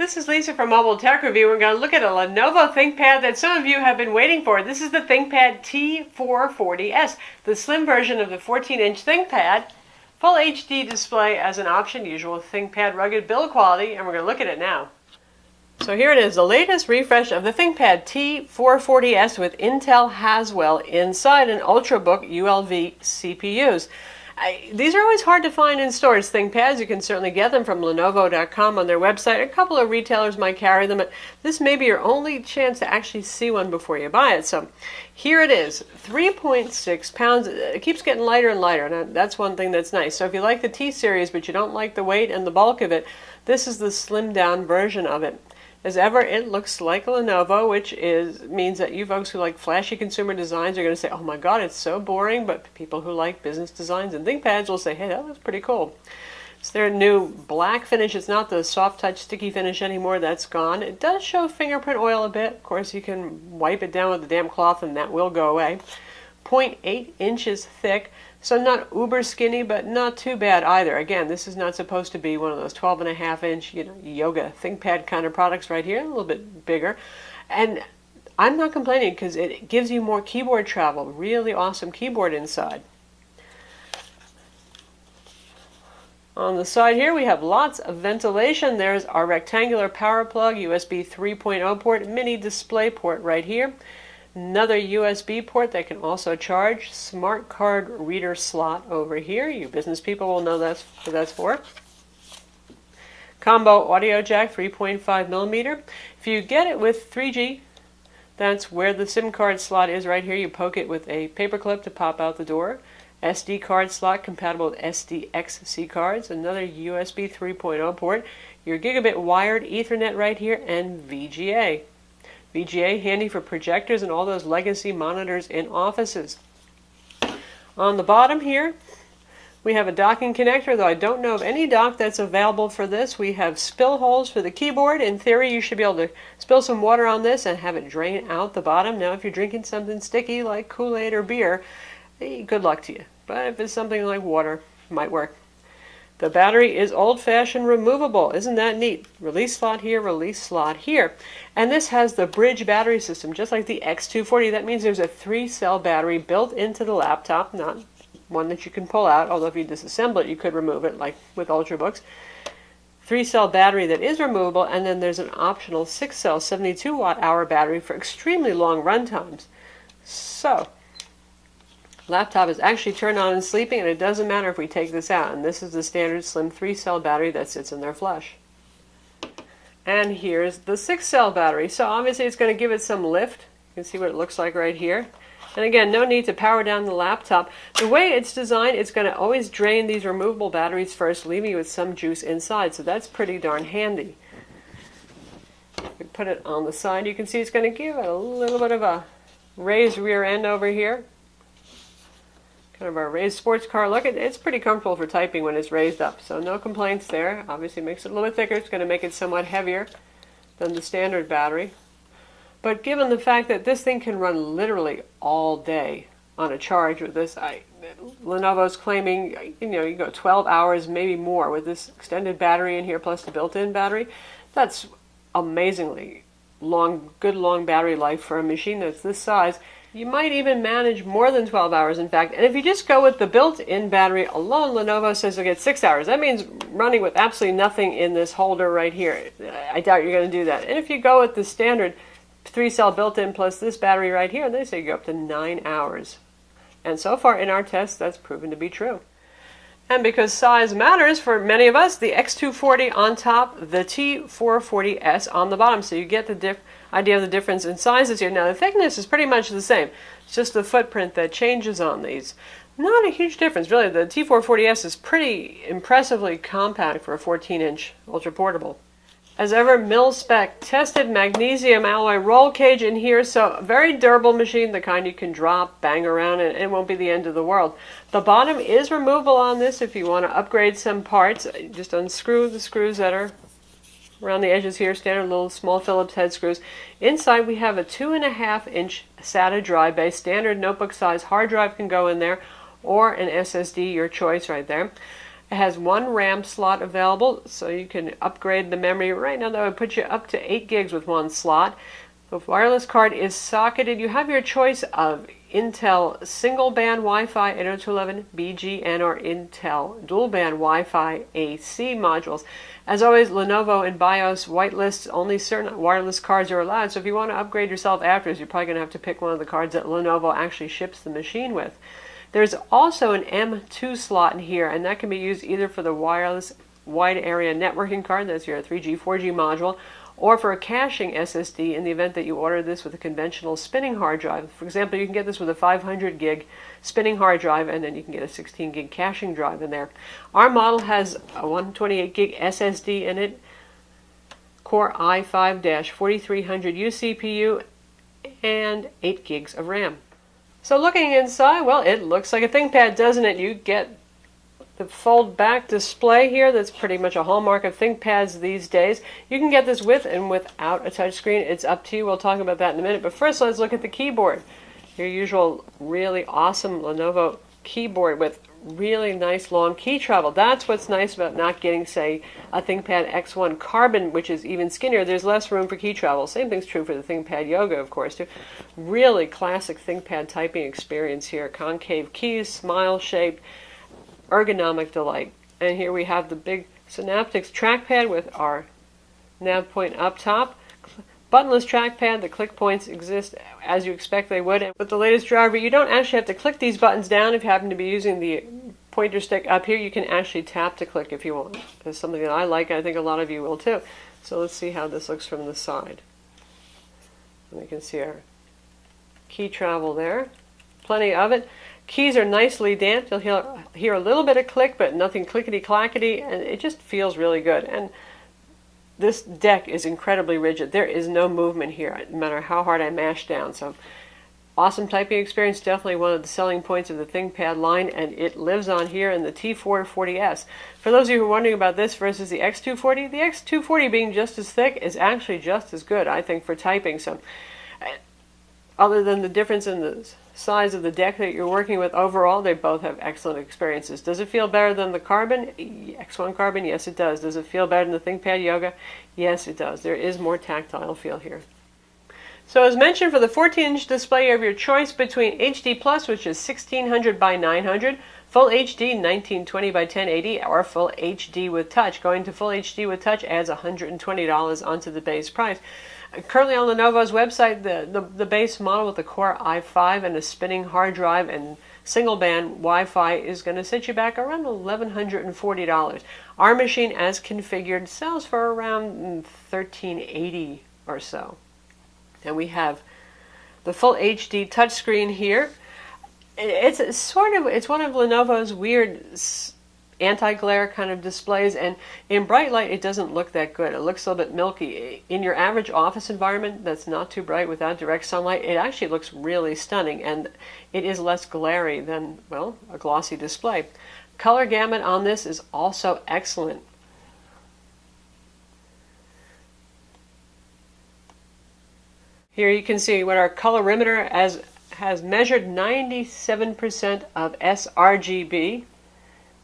this is Lisa from Mobile Tech Review. We're going to look at a Lenovo ThinkPad that some of you have been waiting for. This is the ThinkPad T440s, the slim version of the 14-inch ThinkPad. Full HD display as an option, usual ThinkPad rugged build quality, and we're going to look at it now. So here it is, the latest refresh of the ThinkPad T440s with Intel Haswell inside and Ultrabook ULV CPUs. These are always hard to find in stores, ThinkPads. You can certainly get them from Lenovo.com on their website. A couple of retailers might carry them. This may be your only chance to actually see one before you buy it. So here it is, 3.6 pounds. It keeps getting lighter and lighter, and that's one thing that's nice. So if you like the T-Series but you don't like the weight and the bulk of it, this is the slimmed down version of it. As ever, it looks like a Lenovo, which means that you folks who like flashy consumer designs are going to say, oh my god, it's so boring, but people who like business designs and ThinkPads will say, hey, that looks pretty cool. It's their new black finish. It's not the soft touch sticky finish anymore. That's gone. It does show fingerprint oil a bit. Of course, you can wipe it down with a damp cloth and that will go away. 0.8 inches thick. So not uber skinny, but not too bad either. Again, this is not supposed to be one of those 12.5-inch, yoga ThinkPad kind of products right here. A little bit bigger. And I'm not complaining because it gives you more keyboard travel. Really awesome keyboard inside. On the side here, we have lots of ventilation. There's our rectangular power plug, USB 3.0 port, mini display port right here. Another USB port that can also charge. Smart card reader slot over here. You business people will know that's what that's for. Combo audio jack, 3.5mm. If you get it with 3G, that's where the SIM card slot is right here. You poke it with a paper clip to pop out the door. SD card slot compatible with SDXC cards. Another USB 3.0 port. Your gigabit wired Ethernet right here, and VGA. VGA, handy for projectors and all those legacy monitors in offices. On the bottom here, we have a docking connector, though I don't know of any dock that's available for this. We have spill holes for the keyboard. In theory, you should be able to spill some water on this and have it drain out the bottom. Now, if you're drinking something sticky like Kool-Aid or beer, good luck to you. But if it's something like water, it might work. The battery is old-fashioned removable. Isn't that neat? Release slot here, release slot here. And this has the bridge battery system, just like the X240. That means there's a 3-cell battery built into the laptop, not one that you can pull out, although if you disassemble it, you could remove it, like with Ultrabooks. 3-cell battery that is removable, and then there's an optional 6-cell 72-watt-hour battery for extremely long run times. So, laptop is actually turned on and sleeping, and it doesn't matter if we take this out. And this is the standard slim 3-cell battery that sits in there flush. And here's the 6-cell battery. So obviously it's going to give it some lift. You can see what it looks like right here. And again, no need to power down the laptop. The way it's designed, it's going to always drain these removable batteries first, leaving you with some juice inside. So that's pretty darn handy. We put it on the side. You can see it's going to give it a little bit of a raised rear end over here. Kind of a raised sports car look. It's pretty comfortable for typing when it's raised up, so no complaints there. Obviously makes it a little bit thicker. It's going to make it somewhat heavier than the standard battery. But given the fact that this thing can run literally all day on a charge with this, Lenovo's claiming, you go 12 hours, maybe more with this extended battery in here plus the built-in battery. That's amazingly good long battery life for a machine that's this size. You might even manage more than 12 hours, in fact. And if you just go with the built-in battery alone, Lenovo says you'll get 6 hours. That means running with absolutely nothing in this holder right here. I doubt you're going to do that. And if you go with the standard 3-cell built-in plus this battery right here, they say you go up to 9 hours. And so far in our tests, that's proven to be true. And because size matters for many of us, the X240 on top, the T440s on the bottom. So you get the idea of the difference in sizes here. Now the thickness is pretty much the same. It's just the footprint that changes on these. Not a huge difference, really. The T440s is pretty impressively compact for a 14-inch ultra portable. As ever, mil-spec tested magnesium alloy roll cage in here, so a very durable machine, the kind you can drop, bang around, and it won't be the end of the world. The bottom is removable on this if you want to upgrade some parts. Just unscrew the screws that are around the edges here, standard little small Phillips head screws. Inside we have a 2.5-inch SATA drive bay, standard notebook size hard drive can go in there, or an SSD, your choice right there. It has one RAM slot available, so you can upgrade the memory. Right now that would put you up to 8 gigs with one slot. The wireless card is socketed. You have your choice of Intel single band Wi-Fi 802.11 BGN or Intel dual band Wi-Fi AC modules. As always, Lenovo and BIOS whitelists only certain wireless cards are allowed, so if you want to upgrade yourself afterwards, you're probably going to have to pick one of the cards that Lenovo actually ships the machine with. There's also an M2 slot in here, and that can be used either for the wireless wide area networking card, that's your 3G, 4G module, or for a caching SSD in the event that you order this with a conventional spinning hard drive. For example, you can get this with a 500 gig spinning hard drive, and then you can get a 16 gig caching drive in there. Our model has a 128 gig SSD in it, Core i5-4300U CPU, and 8 gigs of RAM. So looking inside, well, it looks like a ThinkPad, doesn't it? You get the fold back display here. That's pretty much a hallmark of ThinkPads these days. You can get this with and without a touchscreen. It's up to you. We'll talk about that in a minute. But first, let's look at the keyboard. Your usual really awesome Lenovo keyboard with really nice long key travel. That's what's nice about not getting, say, a ThinkPad X1 Carbon, which is even skinnier. There's less room for key travel. Same thing's true for the ThinkPad Yoga, of course, too. Really classic ThinkPad typing experience here. Concave keys, smile-shaped, ergonomic delight. And here we have the big Synaptics trackpad with our nav point up top. Buttonless trackpad, the click points exist as you expect they would. And with the latest driver, you don't actually have to click these buttons down. If you happen to be using the pointer stick up here, you can actually tap to click if you want. That's something that I like, and I think a lot of you will too. So let's see how this looks from the side. And you can see our key travel there. Plenty of it. Keys are nicely damped. You'll hear a little bit of click, but nothing clickety-clackety, and it just feels really good. And this deck is incredibly rigid. There is no movement here, no matter how hard I mash down. So, awesome typing experience, definitely one of the selling points of the ThinkPad line, and it lives on here in the T440s. For those of you who are wondering about this versus the X240, the X240 being just as thick is actually just as good, I think, for typing. So, other than the difference in the size of the deck that you're working with, overall they both have excellent experiences. Does it feel better than the Carbon, X1 Carbon? Yes, it does. Does it feel better than the ThinkPad Yoga? Yes, it does. There is more tactile feel here. So as mentioned, for the 14-inch display, you have your choice between HD Plus, which is 1600 by 900, Full HD 1920 by 1080, or Full HD with Touch. Going to Full HD with Touch adds $120 onto the base price. Currently on Lenovo's website, the base model with the Core i5 and a spinning hard drive and single band Wi-Fi is going to set you back around $1,140. Our machine, as configured, sells for around $1,380 or so. And we have the Full HD touchscreen here. It's one of Lenovo's weird anti-glare kind of displays, and in bright light it doesn't look that good. It looks a little bit milky. In your average office environment that's not too bright without direct sunlight, it actually looks really stunning, and it is less glary than, well, a glossy display. Color gamut on this is also excellent. Here you can see what our colorimeter has measured 97% of sRGB.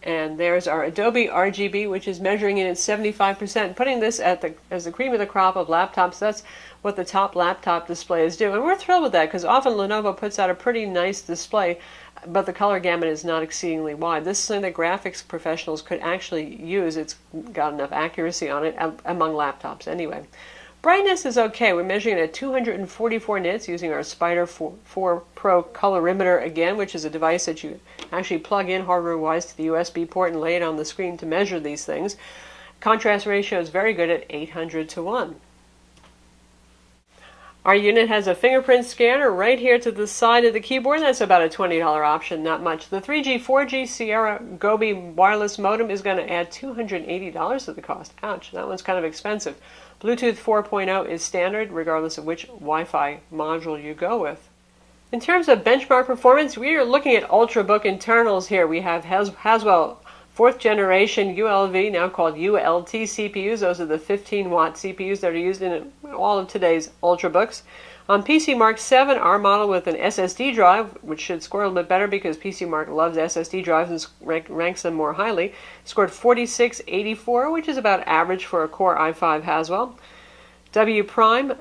And there's our Adobe RGB, which is measuring it at 75%, putting this as the cream of the crop of laptops. That's what the top laptop displays do. And we're thrilled with that, because often Lenovo puts out a pretty nice display, but the color gamut is not exceedingly wide. This is something that graphics professionals could actually use. It's got enough accuracy on it, among laptops anyway. Brightness is okay. We're measuring it at 244 nits using our Spider 4 Pro colorimeter again, which is a device that you actually plug in hardware-wise to the USB port and lay it on the screen to measure these things. Contrast ratio is very good at 800:1. Our unit has a fingerprint scanner right here to the side of the keyboard. That's about a $20 option, not much. The 3G, 4G Sierra Gobi wireless modem is going to add $280 to the cost. Ouch, that one's kind of expensive. Bluetooth 4.0 is standard, regardless of which Wi-Fi module you go with. In terms of benchmark performance, we are looking at Ultrabook internals here. We have Haswell 4th generation ULV, now called ULT CPUs. Those are the 15-watt CPUs that are used in all of today's Ultrabooks. On PC Mark 7, our model with an SSD drive, which should score a little bit better because PC Mark loves SSD drives and ranks them more highly, scored 4684, which is about average for a Core i5 Haswell. W Prime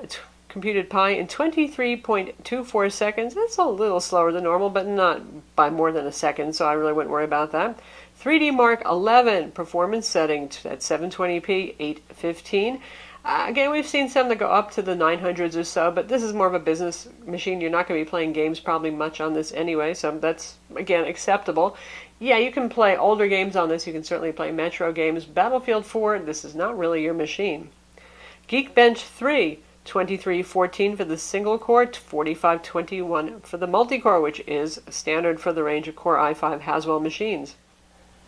computed Pi in 23.24 seconds. That's a little slower than normal, but not by more than a second, so I really wouldn't worry about that. 3D Mark 11 performance setting at 720p, 815. Again, we've seen some that go up to the 900s or so, but this is more of a business machine. You're not going to be playing games probably much on this anyway, so that's, again, acceptable. Yeah, you can play older games on this. You can certainly play Metro games. Battlefield 4, this is not really your machine. Geekbench 3, 2314 for the single core, 4521 for the multi-core, which is standard for the range of Core i5 Haswell machines.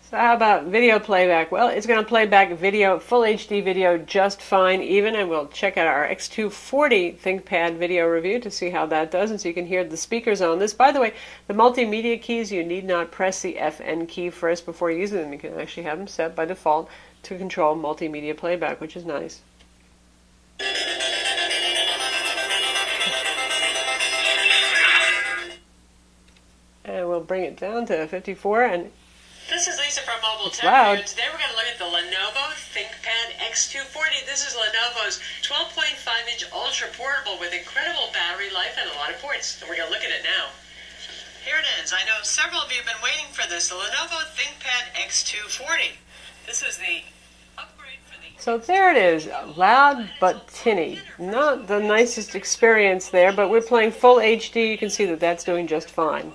So how about video playback? Well, it's going to play back video, full HD video just fine even, and we'll check out our X240 ThinkPad video review to see how that does, and so you can hear the speakers on this. By the way, the multimedia keys, you need not press the FN key first before using them. You can actually have them set by default to control multimedia playback, which is nice. And we'll bring it down to 54, and this is Lisa from Mobile it's Tech loud. Review. Today we're going to look at the Lenovo ThinkPad X240. This is Lenovo's 12.5-inch ultra portable with incredible battery life and a lot of ports. And we're going to look at it now. Here it is. I know several of you have been waiting for this. The Lenovo ThinkPad X240. This is the upgrade for the... So there it is, loud but tinny. Not the nicest experience there, but we're playing full HD. You can see that that's doing just fine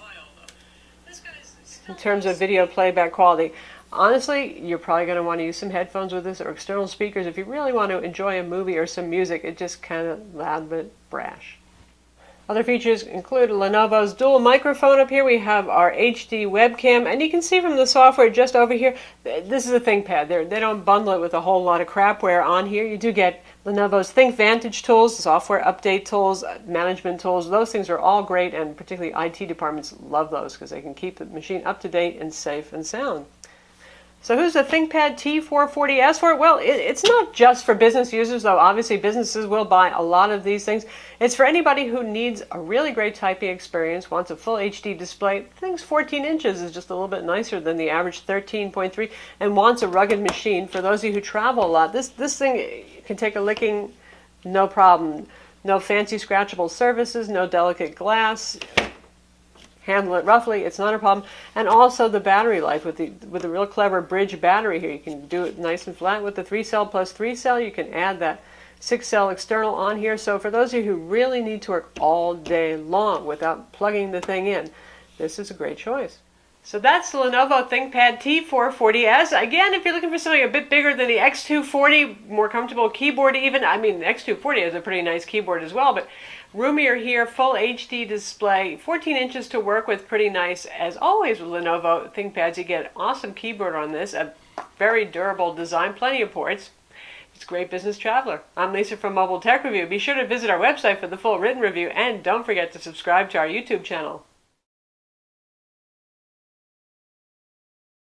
in terms of video playback quality. Honestly, you're probably going to want to use some headphones with this or external speakers if you really want to enjoy a movie or some music. It's just kind of loud but brash. Other features include Lenovo's dual microphone up here. We have our HD webcam, and you can see from the software just over here, this is a ThinkPad. They don't bundle it with a whole lot of crapware on here. You do get Lenovo's ThinkVantage tools, software update tools, management tools. Those things are all great, and particularly IT departments love those because they can keep the machine up to date and safe and sound. So who's the ThinkPad T440s for? Well, it's not just for business users, though obviously businesses will buy a lot of these things. It's for anybody who needs a really great typing experience, wants a full HD display. The thing's 14 inches is just a little bit nicer than the average 13.3, and wants a rugged machine. For those of you who travel a lot, this thing can take a licking, no problem. No fancy scratchable surfaces, no delicate glass. Handle it roughly, it's not a problem. And also the battery life with the real clever bridge battery here. You can do it nice and flat with the 3-cell plus 3-cell. You can add that 6-cell external on here. So for those of you who really need to work all day long without plugging the thing in, this is a great choice. So that's the Lenovo ThinkPad T440s. Again, if you're looking for something a bit bigger than the X240, more comfortable keyboard even. I mean, the X240 has a pretty nice keyboard as well, but roomier here, full HD display, 14 inches to work with, pretty nice. As always with Lenovo ThinkPads, you get an awesome keyboard on this, a very durable design, plenty of ports. It's a great business traveler. I'm Lisa from Mobile Tech Review. Be sure to visit our website for the full written review, and don't forget to subscribe to our YouTube channel.